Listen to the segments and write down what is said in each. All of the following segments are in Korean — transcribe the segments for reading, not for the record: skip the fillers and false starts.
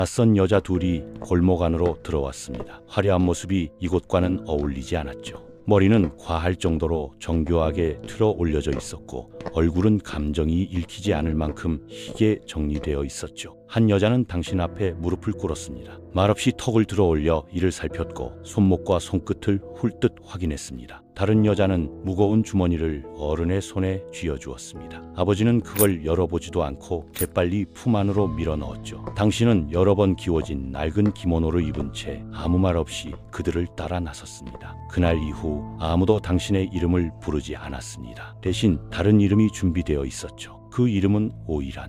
낯선 여자 둘이 골목 안으로 들어왔습니다. 화려한 모습이 이곳과는 어울리지 않았죠. 머리는 과할 정도로 정교하게 틀어 올려져 있었고 얼굴은 감정이 읽히지 않을 만큼 희게 정리되어 있었죠. 한 여자는 당신 앞에 무릎을 꿇었습니다. 말없이 턱을 들어 올려 이를 살폈고 손목과 손끝을 훑듯 확인했습니다. 다른 여자는 무거운 주머니를 어른의 손에 쥐어주었습니다. 아버지는 그걸 열어보지도 않고 재빨리 품 안으로 밀어넣었죠. 당신은 여러 번 기워진 낡은 기모노를 입은 채 아무 말 없이 그들을 따라 나섰습니다. 그날 이후 아무도 당신의 이름을 부르지 않았습니다. 대신 다른 이름이 준비되어 있었죠. 그 이름은 오이란.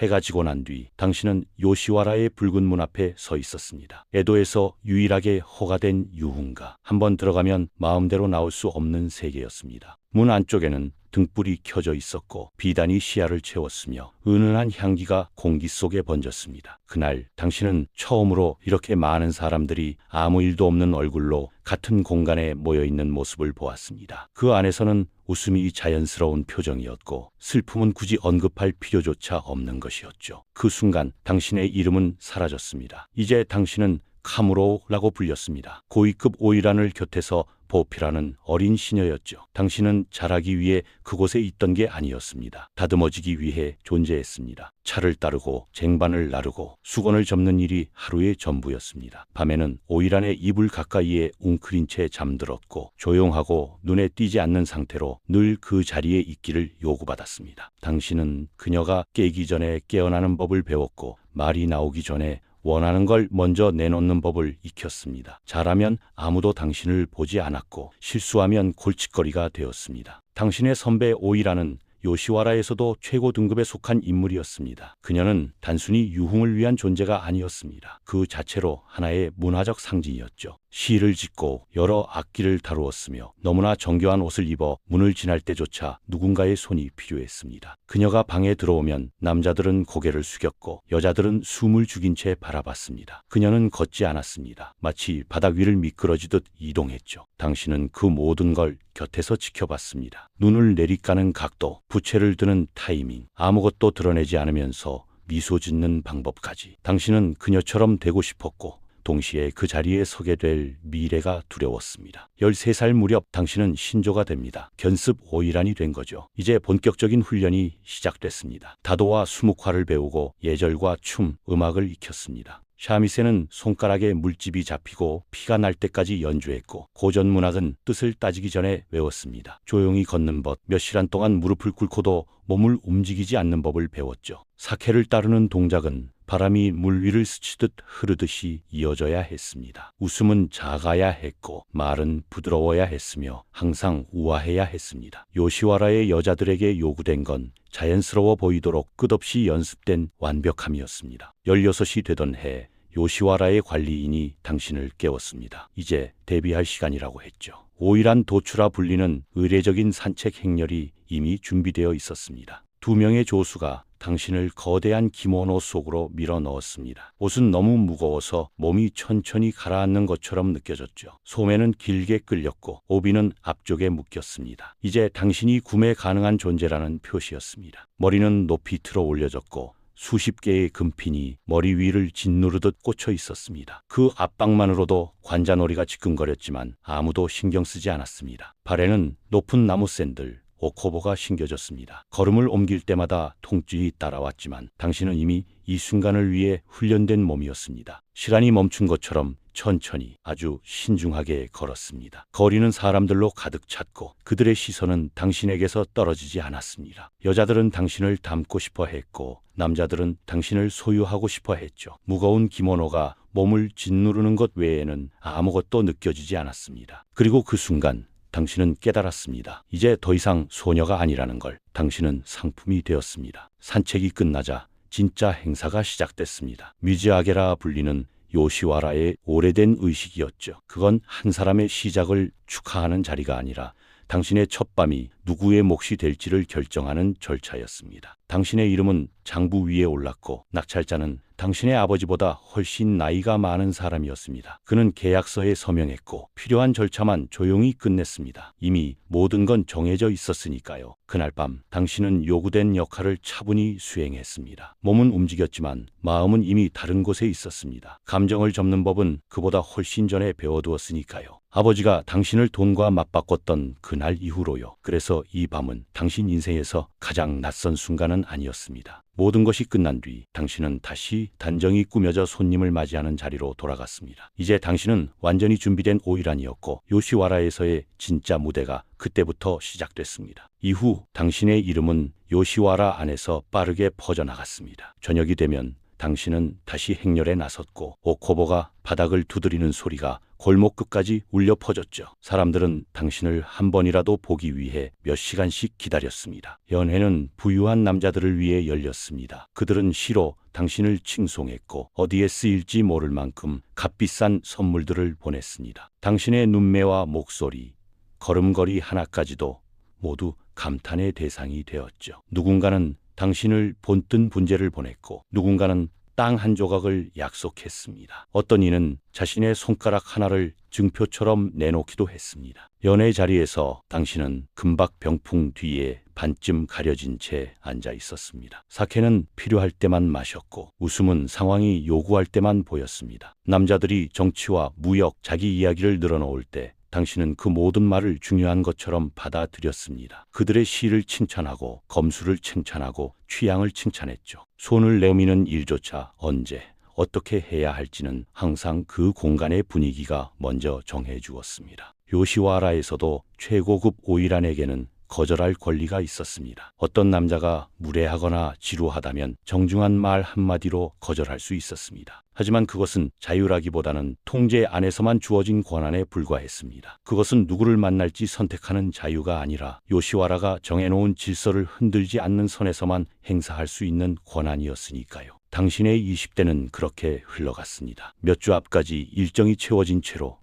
해가 지고 난 뒤 당신은 요시와라의 붉은 문 앞에 서 있었습니다. 에도에서 유일하게 허가된 유흥가. 한번 들어가면 마음대로 나올 수 없는 세계였습니다. 문 안쪽에는 등불이 켜져 있었고 비단이 시야를 채웠으며 은은한 향기가 공기 속에 번졌습니다. 그날 당신은 처음으로 이렇게 많은 사람들이 아무 일도 없는 얼굴로 같은 공간에 모여있는 모습을 보았습니다. 그 안에서는 웃음이 자연스러운 표정이었고 슬픔은 굳이 언급할 필요조차 없는 것이었죠. 그 순간 당신의 이름은 사라졌습니다. 이제 당신은 카무로라고 불렸습니다. 고위급 오이란을 곁에서 보피라는 어린 시녀였죠. 당신은 자라기 위해 그곳에 있던 게 아니었습니다. 다듬어지기 위해 존재했습니다. 차를 따르고 쟁반을 나르고 수건을 접는 일이 하루의 전부였습니다. 밤에는 오이란의 이불 가까이에 웅크린 채 잠들었고 조용하고 눈에 띄지 않는 상태로 늘 그 자리에 있기를 요구받았습니다. 당신은 그녀가 깨기 전에 깨어나는 법을 배웠고 말이 나오기 전에 원하는 걸 먼저 내놓는 법을 익혔습니다. 잘하면 아무도 당신을 보지 않았고 실수하면 골칫거리가 되었습니다. 당신의 선배 오이라는 요시와라에서도 최고 등급에 속한 인물이었습니다. 그녀는 단순히 유흥을 위한 존재가 아니었습니다. 그 자체로 하나의 문화적 상징이었죠. 시를 짓고 여러 악기를 다루었으며 너무나 정교한 옷을 입어 문을 지날 때조차 누군가의 손이 필요했습니다. 그녀가 방에 들어오면 남자들은 고개를 숙였고 여자들은 숨을 죽인 채 바라봤습니다. 그녀는 걷지 않았습니다. 마치 바닥 위를 미끄러지듯 이동했죠. 당신은 그 모든 걸 곁에서 지켜봤습니다. 눈을 내리까는 각도, 부채를 드는 타이밍, 아무것도 드러내지 않으면서 미소 짓는 방법까지. 당신은 그녀처럼 되고 싶었고 동시에 그 자리에 서게 될 미래가 두려웠습니다. 13살 무렵 당신은 신조가 됩니다. 견습 오이란이 된 거죠. 이제 본격적인 훈련이 시작됐습니다. 다도와 수묵화를 배우고 예절과 춤, 음악을 익혔습니다. 샤미세는 손가락에 물집이 잡히고 피가 날 때까지 연주했고 고전 문학은 뜻을 따지기 전에 외웠습니다. 조용히 걷는 법, 몇 시간 동안 무릎을 꿇고도 몸을 움직이지 않는 법을 배웠죠. 사케를 따르는 동작은 바람이 물 위를 스치듯 흐르듯이 이어져야 했습니다. 웃음은 작아야 했고 말은 부드러워야 했으며 항상 우아해야 했습니다. 요시와라의 여자들에게 요구된 건 자연스러워 보이도록 끝없이 연습된 완벽함이었습니다. 16이 되던 해 요시와라의 관리인이 당신을 깨웠습니다. 이제 데뷔할 시간이라고 했죠. 오이란 도추라 불리는 의례적인 산책 행렬이 이미 준비되어 있었습니다. 2명의 조수가 당신을 거대한 기모노 속으로 밀어 넣었습니다. 옷은 너무 무거워서 몸이 천천히 가라앉는 것처럼 느껴졌죠. 소매는 길게 끌렸고 오비는 앞쪽에 묶였습니다. 이제 당신이 구매 가능한 존재라는 표시였습니다. 머리는 높이 틀어 올려졌고 수십 개의 금핀이 머리 위를 짓누르듯 꽂혀 있었습니다. 그 압박만으로도 관자놀이가 지끈거렸지만 아무도 신경 쓰지 않았습니다. 발에는 높은 나무 샌들, 오코보가 신겨졌습니다. 걸음을 옮길 때마다 통증이 따라왔지만 당신은 이미 이 순간을 위해 훈련된 몸이었습니다. 시간이 멈춘 것처럼 천천히 아주 신중하게 걸었습니다. 거리는 사람들로 가득 찼고 그들의 시선은 당신에게서 떨어지지 않았습니다. 여자들은 당신을 닮고 싶어 했고 남자들은 당신을 소유하고 싶어 했죠. 무거운 기모노가 몸을 짓누르는 것 외에는 아무것도 느껴지지 않았습니다. 그리고 그 순간 당신은 깨달았습니다. 이제 더 이상 소녀가 아니라는 걸. 당신은 상품이 되었습니다. 산책이 끝나자 진짜 행사가 시작됐습니다. 뮤지아게라 불리는 요시와라의 오래된 의식이었죠. 그건 한 사람의 시작을 축하하는 자리가 아니라 당신의 첫 밤이 누구의 몫이 될지를 결정하는 절차였습니다. 당신의 이름은 장부 위에 올랐고 낙찰자는 당신의 아버지보다 훨씬 나이가 많은 사람이었습니다. 그는 계약서에 서명했고 필요한 절차만 조용히 끝냈습니다. 이미 모든 건 정해져 있었으니까요. 그날 밤 당신은 요구된 역할을 차분히 수행했습니다. 몸은 움직였지만 마음은 이미 다른 곳에 있었습니다. 감정을 접는 법은 그보다 훨씬 전에 배워두었으니까요. 아버지가 당신을 돈과 맞바꿨던 그날 이후로요. 그래서 이 밤은 당신 인생에서 가장 낯선 순간은 아니었습니다. 모든 것이 끝난 뒤 당신은 다시 단정히 꾸며져 손님을 맞이하는 자리로 돌아갔습니다. 이제 당신은 완전히 준비된 오이란이었고 요시와라에서의 진짜 무대가 그때부터 시작됐습니다. 이후 당신의 이름은 요시와라 안에서 빠르게 퍼져나갔습니다. 저녁이 되면 당신은 다시 행렬에 나섰고 오코보가 바닥을 두드리는 소리가 골목 끝까지 울려 퍼졌죠. 사람들은 당신을 한 번이라도 보기 위해 몇 시간씩 기다렸습니다. 연회는 부유한 남자들을 위해 열렸습니다. 그들은 시로 당신을 칭송했고 어디에 쓰일지 모를 만큼 값비싼 선물들을 보냈습니다. 당신의 눈매와 목소리, 걸음걸이 하나까지도 모두 감탄의 대상이 되었죠. 누군가는 당신을 본뜬 분재를 보냈고 누군가는 땅 한 조각을 약속했습니다. 어떤 이는 자신의 손가락 하나를 증표처럼 내놓기도 했습니다. 연애 자리에서 당신은 금박 병풍 뒤에 반쯤 가려진 채 앉아 있었습니다. 사케는 필요할 때만 마셨고 웃음은 상황이 요구할 때만 보였습니다. 남자들이 정치와 무역, 자기 이야기를 늘어놓을 때 당신은 그 모든 말을 중요한 것처럼 받아들였습니다. 그들의 시를 칭찬하고 검수를 칭찬하고 취향을 칭찬했죠. 손을 내미는 일조차 언제 어떻게 해야 할지는 항상 그 공간의 분위기가 먼저 정해 주었습니다. 요시와라에서도 최고급 오이란에게는 거절할 권리가 있었습니다. 어떤 남자가 무례하거나 지루하다면 정중한 말 한마디로 거절할 수 있었습니다. 하지만 그것은 자유라기보다는 통제 안에서만 주어진 권한에 불과했습니다. 그것은 누구를 만날지 선택하는 자유가 아니라 요시와라가 정해놓은 질서를 흔들지 않는 선에서만 행사할 수 있는 권한이었으니까요. 당신의 20대는 그렇게 흘러갔습니다. 몇 주 앞까지 일정이 채워진 채로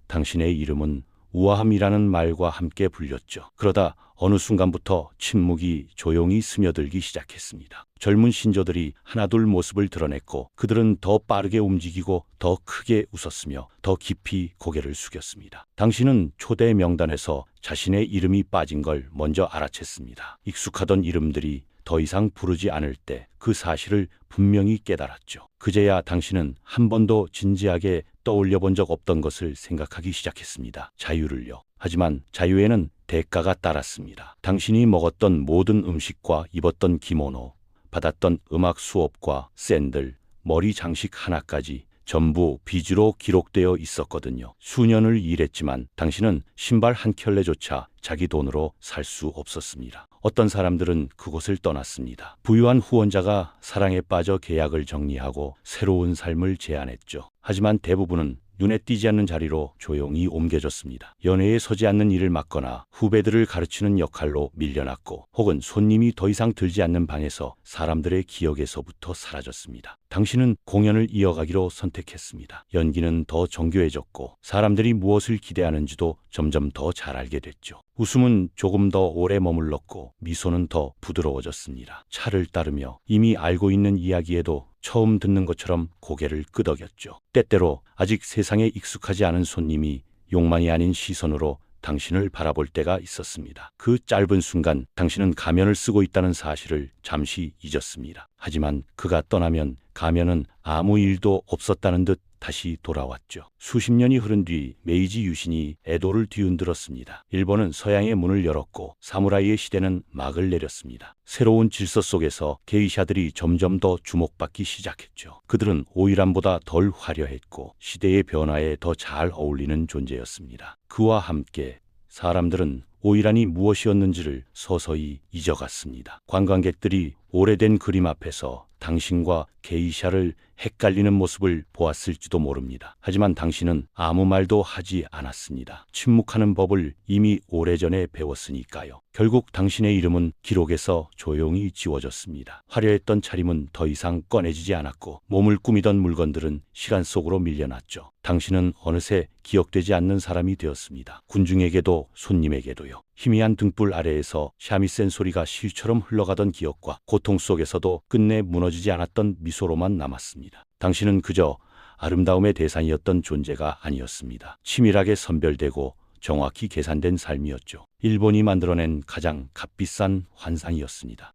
당신의 이름은 우아함이라는 말과 함께 불렸죠. 그러다 어느 순간부터 침묵이 조용히 스며들기 시작했습니다. 젊은 신조들이 하나둘 모습을 드러냈고 그들은 더 빠르게 움직이고 더 크게 웃었으며 더 깊이 고개를 숙였습니다. 당신은 초대 명단에서 자신의 이름이 빠진 걸 먼저 알아챘습니다. 익숙하던 이름들이 더 이상 부르지 않을 때 그 사실을 분명히 깨달았죠. 그제야 당신은 한 번도 진지하게 떠올려 본 적 없던 것을 생각하기 시작했습니다. 자유를요. 하지만 자유에는 대가가 따랐습니다. 당신이 먹었던 모든 음식과 입었던 기모노, 받았던 음악 수업과 샌들, 머리 장식 하나까지 전부 빚으로 기록되어 있었거든요. 수년을 일했지만 당신은 신발 한 켤레조차 자기 돈으로 살 수 없었습니다. 어떤 사람들은 그곳을 떠났습니다. 부유한 후원자가 사랑에 빠져 계약을 정리하고 새로운 삶을 제안했죠. 하지만 대부분은 눈에 띄지 않는 자리로 조용히 옮겨졌습니다. 연회에 서지 않는 일을 맡거나 후배들을 가르치는 역할로 밀려났고 혹은 손님이 더 이상 들지 않는 방에서 사람들의 기억에서부터 사라졌습니다. 당신은 공연을 이어가기로 선택했습니다. 연기는 더 정교해졌고 사람들이 무엇을 기대하는지도 점점 더 잘 알게 됐죠. 웃음은 조금 더 오래 머물렀고 미소는 더 부드러워졌습니다. 차를 따르며 이미 알고 있는 이야기에도 처음 듣는 것처럼 고개를 끄덕였죠. 때때로 아직 세상에 익숙하지 않은 손님이 욕망이 아닌 시선으로 당신을 바라볼 때가 있었습니다. 그 짧은 순간 당신은 가면을 쓰고 있다는 사실을 잠시 잊었습니다. 하지만 그가 떠나면 가면은 아무 일도 없었다는 듯 다시 돌아왔죠. 수십 년이 흐른 뒤 메이지 유신이 에도를 뒤흔들었습니다. 일본은 서양의 문을 열었고 사무라이의 시대는 막을 내렸습니다. 새로운 질서 속에서 게이샤들이 점점 더 주목받기 시작했죠. 그들은 오이란보다 덜 화려했고 시대의 변화에 더 잘 어울리는 존재였습니다. 그와 함께 사람들은 오이란이 무엇이었는지를 서서히 잊어갔습니다. 관광객들이 오래된 그림 앞에서 당신과 게이샤를 헷갈리는 모습을 보았을지도 모릅니다. 하지만 당신은 아무 말도 하지 않았습니다. 침묵하는 법을 이미 오래전에 배웠으니까요. 결국 당신의 이름은 기록에서 조용히 지워졌습니다. 화려했던 차림은 더 이상 꺼내지지 않았고 몸을 꾸미던 물건들은 시간 속으로 밀려났죠. 당신은 어느새 기억되지 않는 사람이 되었습니다. 군중에게도 손님에게도요. 희미한 등불 아래에서 샤미센 소리가 시처럼 흘러가던 기억과 고통 속에서도 끝내 무너지지 않았던 미소로만 남았습니다. 당신은 그저 아름다움의 대상이었던 존재가 아니었습니다. 치밀하게 선별되고 정확히 계산된 삶이었죠. 일본이 만들어낸 가장 값비싼 환상이었습니다.